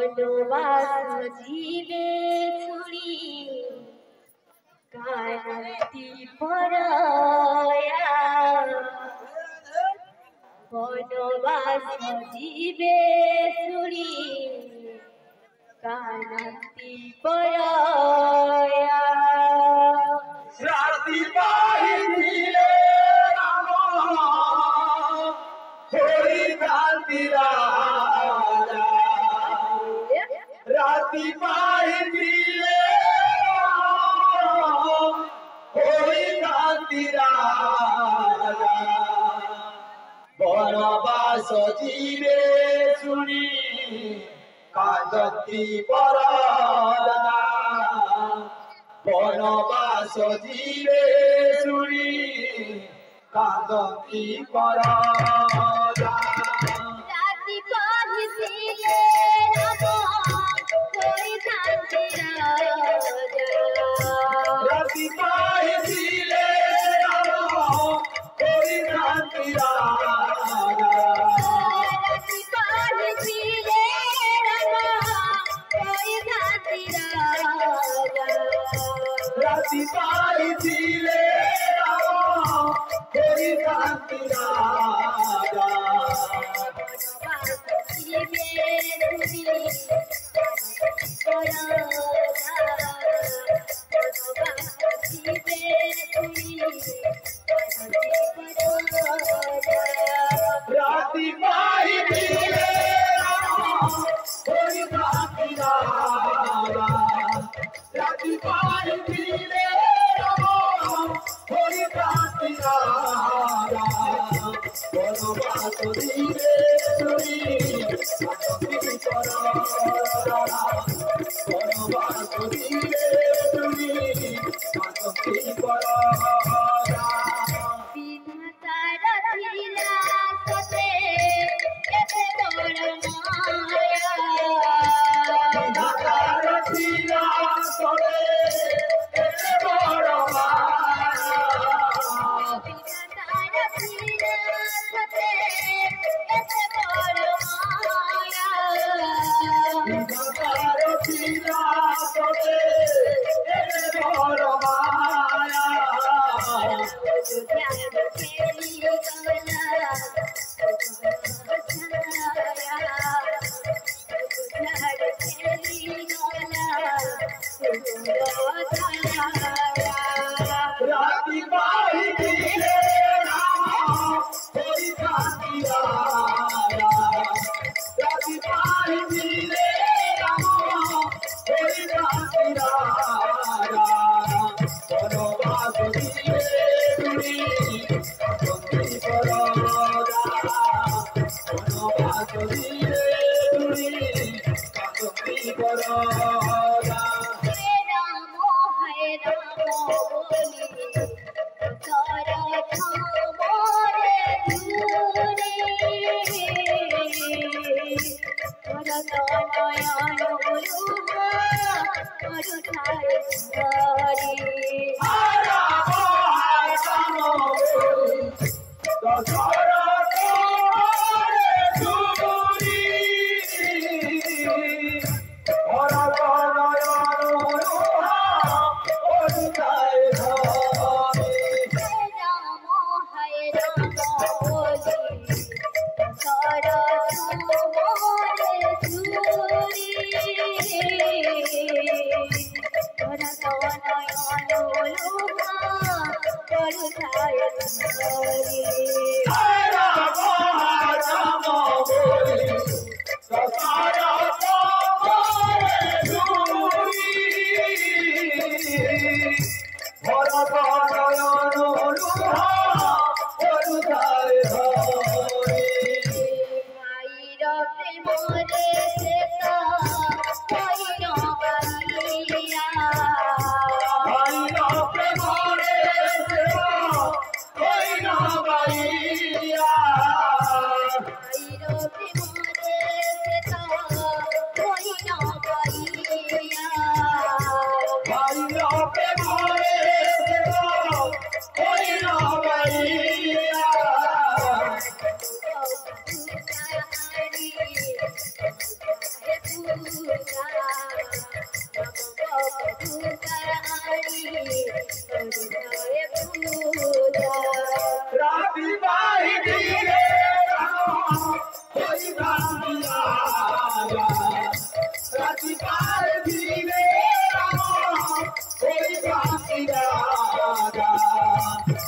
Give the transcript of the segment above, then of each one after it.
বনবাস জীবে ছুরি কান্তি পরায়া বনবাস জীবে ছুরি কান্তি পরায়া রাতি পাহিলে রাম হরি কান্তি রাজা রাতি পাহিলে রাম হরি কান্তি রাজা বনবাস জীবে শুনি কান্তি পরায়া বনবাস জীবে শুনি কান্তি পরায়া রাতি পাহিলে রাম হরি কান্তি রাজা রাতি পাহিলে রাম হরি কান্তি রাজা রাতি পাহিলে রাম হরি কান্তি রাজা রাতি পাহিলে রাম হরি কান্তি রাজা রাতি পাহিলে রাম হরি কান্তি রাজা রাতি পাহিলে রাম হরি কান্তি রাজা বনবাস জীবে শুনি কান্তি পরায়া বনবাস জীবে শুনি কান্তি পরায়া রাতি পাহিলে রাম হরি কান্তি রাজা রাতি পাহিলে রাম হরি কান্তি রাজা বনবাস জীবে শুনি কান্তি পরায়া বনবাস জীবে শুনি কান্তি পরায়া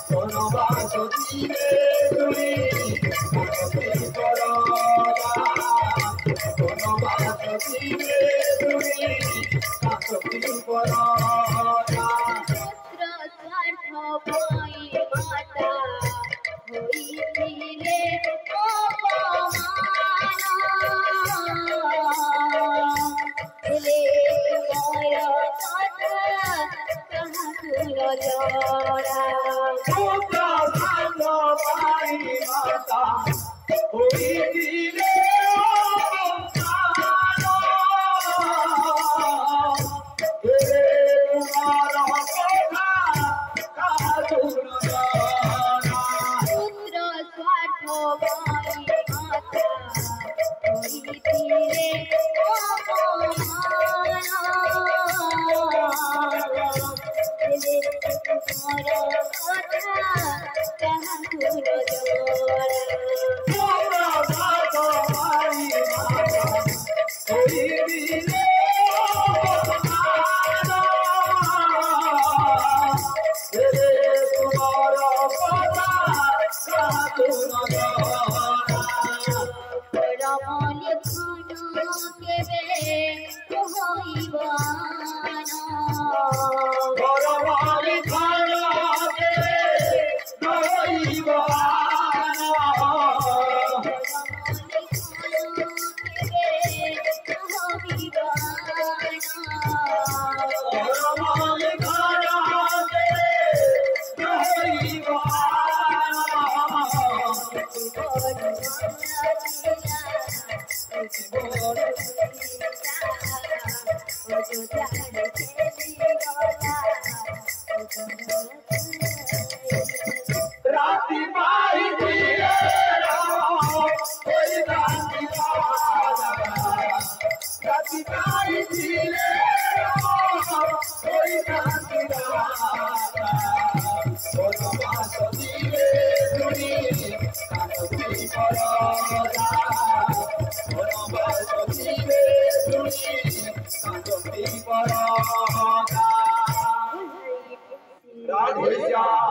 বনবাস দিলে তুমি বনবাস দিলে তুমি কাকতি পরা Radhe